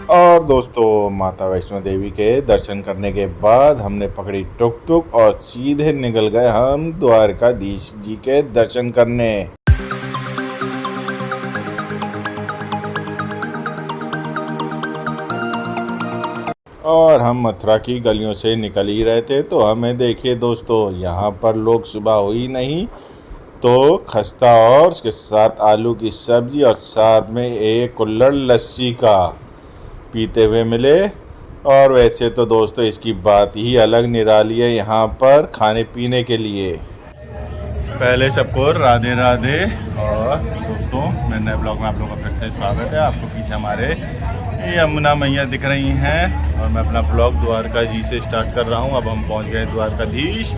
और दोस्तों, माता वैष्णो देवी के दर्शन करने के बाद हमने पकड़ी टुक टुक और सीधे निकल गए हम द्वारकाधीश जी के दर्शन करने। और हम मथुरा की गलियों से निकल ही रहे थे तो हमें देखिए दोस्तों, यहाँ पर लोग सुबह हुई नहीं तो खस्ता और उसके साथ आलू की सब्जी और साथ में एक कुल्हड़ लस्सी का पीते हुए मिले। और वैसे तो दोस्तों इसकी बात ही अलग निराली है यहाँ पर खाने पीने के लिए। पहले सबको राधे राधे। और दोस्तों, मेरे नए ब्लॉग में आप लोगों का फिर से स्वागत है। आपको पीछे हमारे यमुना मैया दिख रही हैं और मैं अपना ब्लॉग द्वारका जी से स्टार्ट कर रहा हूँ। अब हम पहुँच गए द्वारकाधीश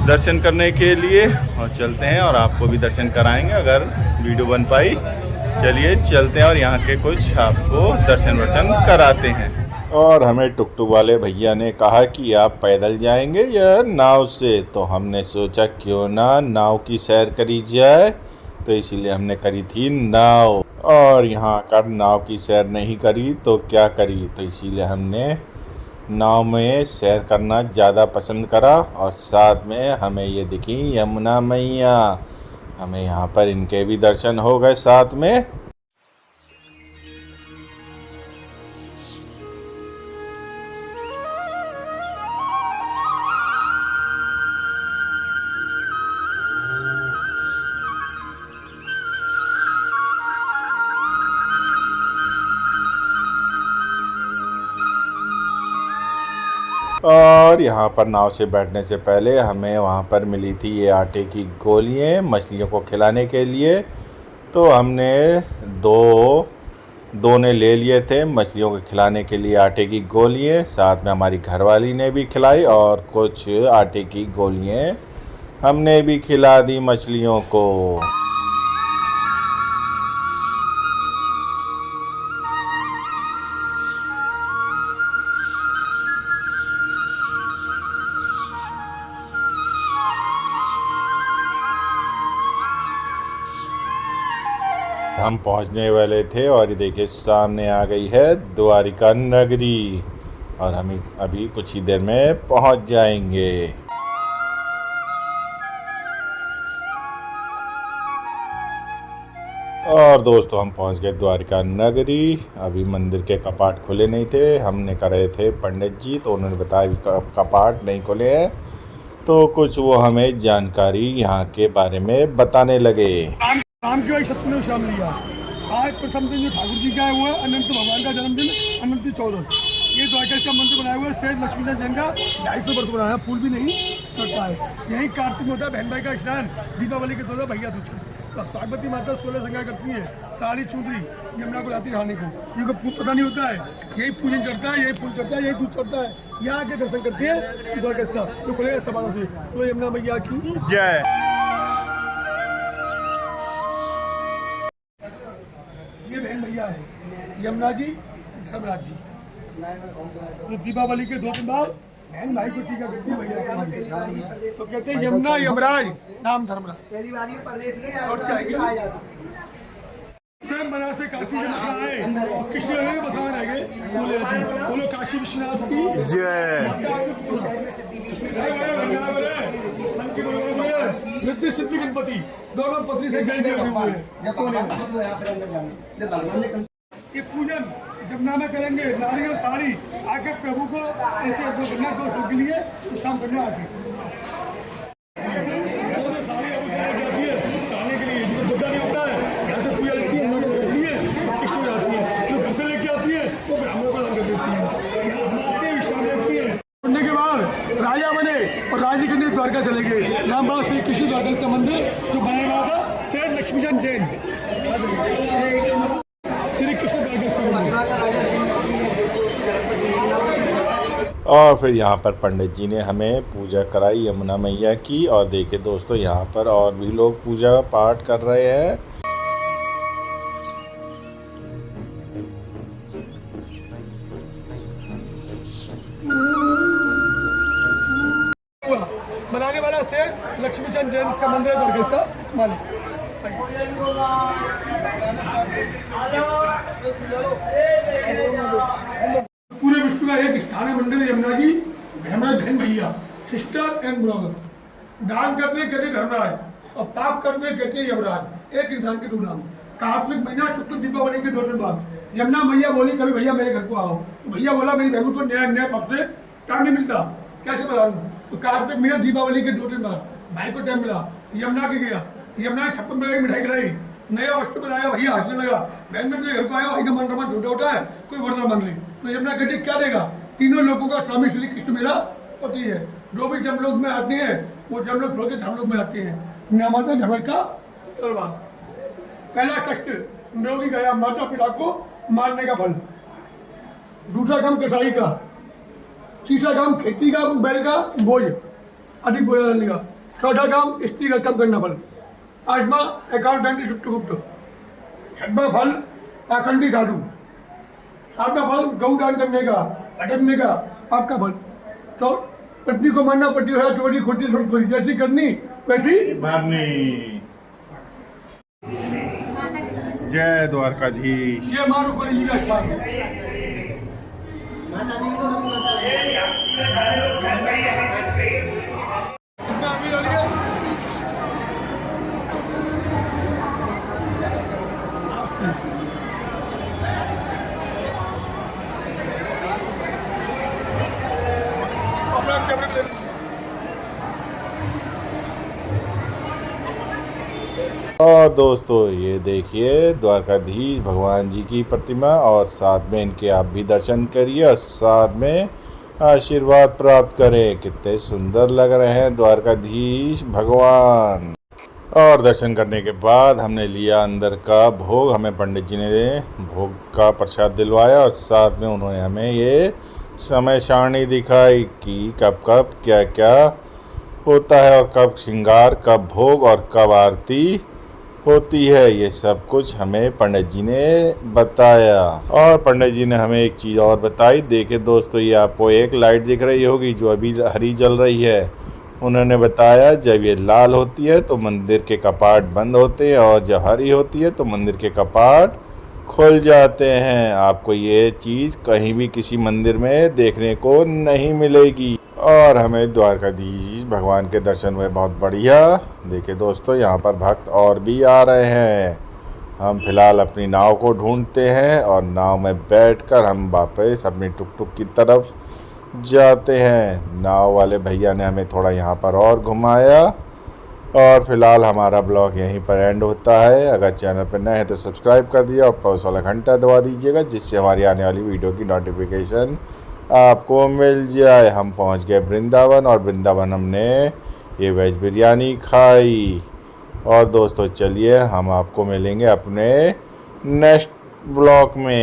दर्शन करने के लिए और चलते हैं और आपको भी दर्शन कराएंगे अगर वीडियो बन पाई। चलिए चलते हैं और यहाँ के कुछ आपको दर्शन कराते हैं। और हमें टुक टुक वाले भैया ने कहा कि आप पैदल जाएंगे या नाव से, तो हमने सोचा क्यों ना नाव की सैर करी जाए, तो इसीलिए हमने करी थी नाव। और यहाँ आकर नाव की सैर नहीं करी तो क्या करी, तो इसीलिए हमने नाव में सैर करना ज़्यादा पसंद करा। और साथ में हमें ये दिखी यमुना मैया, हमें यहाँ पर इनके भी दर्शन हो गए साथ में। और यहाँ पर नाव से बैठने से पहले हमें वहाँ पर मिली थी ये आटे की गोलियाँ मछलियों को खिलाने के लिए। तो हमने दो ने ले लिए थे मछलियों को खिलाने के लिए आटे की गोलियाँ। साथ में हमारी घरवाली ने भी खिलाई और कुछ आटे की गोलियाँ हमने भी खिला दी मछलियों को। हम पहुंचने वाले थे और ये देखिए सामने आ गई है द्वारिका नगरी और हम अभी कुछ ही देर में पहुंच जाएंगे। और दोस्तों, हम पहुंच गए द्वारिका नगरी। अभी मंदिर के कपाट खुले नहीं थे, हमने करे थे पंडित जी, तो उन्होंने बताया कपाट नहीं खुले हैं, तो कुछ वो हमें जानकारी यहाँ के बारे में बताने लगे। राम के 57वें शाम लिया। आज प्रथम दिन जो ठाकुर जी का है वो है अनंत भगवान का जन्मदिन, अनंत चौदह। ये द्वारका का मंदिर बनाया हुआ है सेठ लक्ष्मीचंद जैन का, 250 वर्ष बनाया, फूल भी नहीं चढ़ता है। यही कार्तिक में होता है बहन भाई का स्नान, दीपावली के 2 भैया दूज। तो स्वागवती माता 16 श्रृंगार करती है, साड़ी चुंदरी यमुना को लाती रहने को, क्योंकि पता नहीं होता है। यही पूजन चढ़ता है, यही फूल चढ़ता है, यही दूध चढ़ता है। यहाँ आके दर्शन करती है द्वारका का, तो खुलेगा सवाल से। तो यमुना मैया की जय। भैया है यमुना जी, धर्मराज जी। तो दीपावली के 2 दिन बाद बहन भाई को टीका करती है भैया, तो कहते हैं यमुना यमराज नाम धर्मराज। और क्या बना से काशी से बसा है, कृष्ण ने बसा रह गए। बोलो काशी विश्वनाथ की जय। रिद्धि सिद्धि गणपति दोनों पत्नी से ये पूजन जब नामे करेंगे, नारियल साड़ी आके प्रभु को ऐसे करना 2 के लिए शाम करना आके साड़ी चाहने के लिए बुद्धा नहीं होता है। यहाँ से पूजा लेती है, कृष्ण जाती है, जो घर से लेके आती है वो ब्राह्मणों का दान कर देती है। शाम लेती है उड़ने के बाद राजा बने और राजी करने द्वारका चले गए। नाम बड़ा श्री कृष्ण द्वारका का मंदिर जो बनाया गया था सेठ लक्ष्मीचंद जैन, श्री कृष्ण द्वारका का मंदिर। और फिर यहाँ पर पंडित जी ने हमें पूजा कराई यमुना मैया की। और देखिए दोस्तों, यहाँ पर और भी लोग पूजा पाठ कर रहे हैं। बनाने वाला सेठ लक्ष्मीचंद जैन का मंदिर है, मालिक। पूरे विश्व का एक स्थान है मंदिर यमुना जी, हमारे बहन भैया, सिस्टर एंड ब्रदर। दान करने कहते धर्मराज और पाप करने कहते यमराज। एक इंसान के दो नाम। कार्तिक महीना शुक्ल दीपावली के 2 दिन बाद यमुना मैया बोली कभी भैया मेरे घर को आओ। तो भैया बोला मेरी बहन को नया नया पब से टाइम नहीं मिलता, कैसे बता दूँ। तो कार्तिक महीना दीपावली के 2 दिन बाद भाई को टाइम मिला, यमुना के गया। यमुना ने 56 रुपये की मिठाई खिलाई, नया वस्त्र बनाया, भैया हंसने लगा। बहन में तेरे घर को आया, भाई का मन रमान छोटा होता है, कोई वरदान मांग ली। तो यमुना कहती क्या देगा। तीनों लोगों का स्वामी श्री कृष्ण मेरा पति है। जो भी जमलोक में आते हैं वो जमलोक छोड़ के धर्मलोक में आते हैं। माता धर्म का तलवार। पहला कष्ट नरोगी गया, माता पिता को मारने का फल। दूसरा काम कसाई का। तीसरा काम खेती का, बैल का बोझ अधिक बोझ डालने का। चौथा काम स्त्री का कम करना फल। आठवां अकाउंटेंट सुप्तगुप्त। छठवां फल आखंडी साधु। सातवां फल गौ दान करने का, अटकने का आपका फल। तो पत्नी को मारना, पति हो चोरी खोटी सब खोटी, जैसी करनी वैसी मारनी। जय द्वारकाधीश। ये मारो कोई जी का स्थान। और दोस्तों ये देखिए द्वारकाधीश भगवान जी की प्रतिमा, और साथ में इनके आप भी दर्शन करिए और साथ में आशीर्वाद प्राप्त करें। कितने सुंदर लग रहे हैं द्वारकाधीश भगवान। और दर्शन करने के बाद हमने लिया अंदर का भोग। हमें पंडित जी ने भोग का प्रसाद दिलवाया और साथ में उन्होंने हमें ये समय सारणी दिखाई कि कब कब क्या क्या होता है और कब श्रृंगार, कब भोग और कब आरती होती है। ये सब कुछ हमें पंडित जी ने बताया। और पंडित जी ने हमें एक चीज़ और बताई। देखिए दोस्तों, ये आपको एक लाइट दिख रही होगी जो अभी हरी जल रही है। उन्होंने बताया जब ये लाल होती है तो मंदिर के कपाट बंद होते हैं और जब हरी होती है तो मंदिर के कपाट खुल जाते हैं। आपको ये चीज़ कहीं भी किसी मंदिर में देखने को नहीं मिलेगी। और हमें द्वारकाधीश भगवान के दर्शन हुए बहुत बढ़िया। देखिए दोस्तों, यहाँ पर भक्त और भी आ रहे हैं। हम फिलहाल अपनी नाव को ढूंढते हैं और नाव में बैठकर हम वापस अपनी टुकटुक की तरफ जाते हैं। नाव वाले भैया ने हमें थोड़ा यहाँ पर और घुमाया। और फिलहाल हमारा ब्लॉग यहीं पर एंड होता है। अगर चैनल पर नए हैं तो सब्सक्राइब कर दिया और प्लस वाला घंटा दबा दीजिएगा, जिससे हमारी आने वाली वीडियो की नोटिफिकेशन आपको मिल जाए। हम पहुंच गए वृंदावन, और वृंदावन हमने ये वेज बिरयानी खाई। और दोस्तों चलिए हम आपको मिलेंगे अपने नेक्स्ट ब्लॉग में।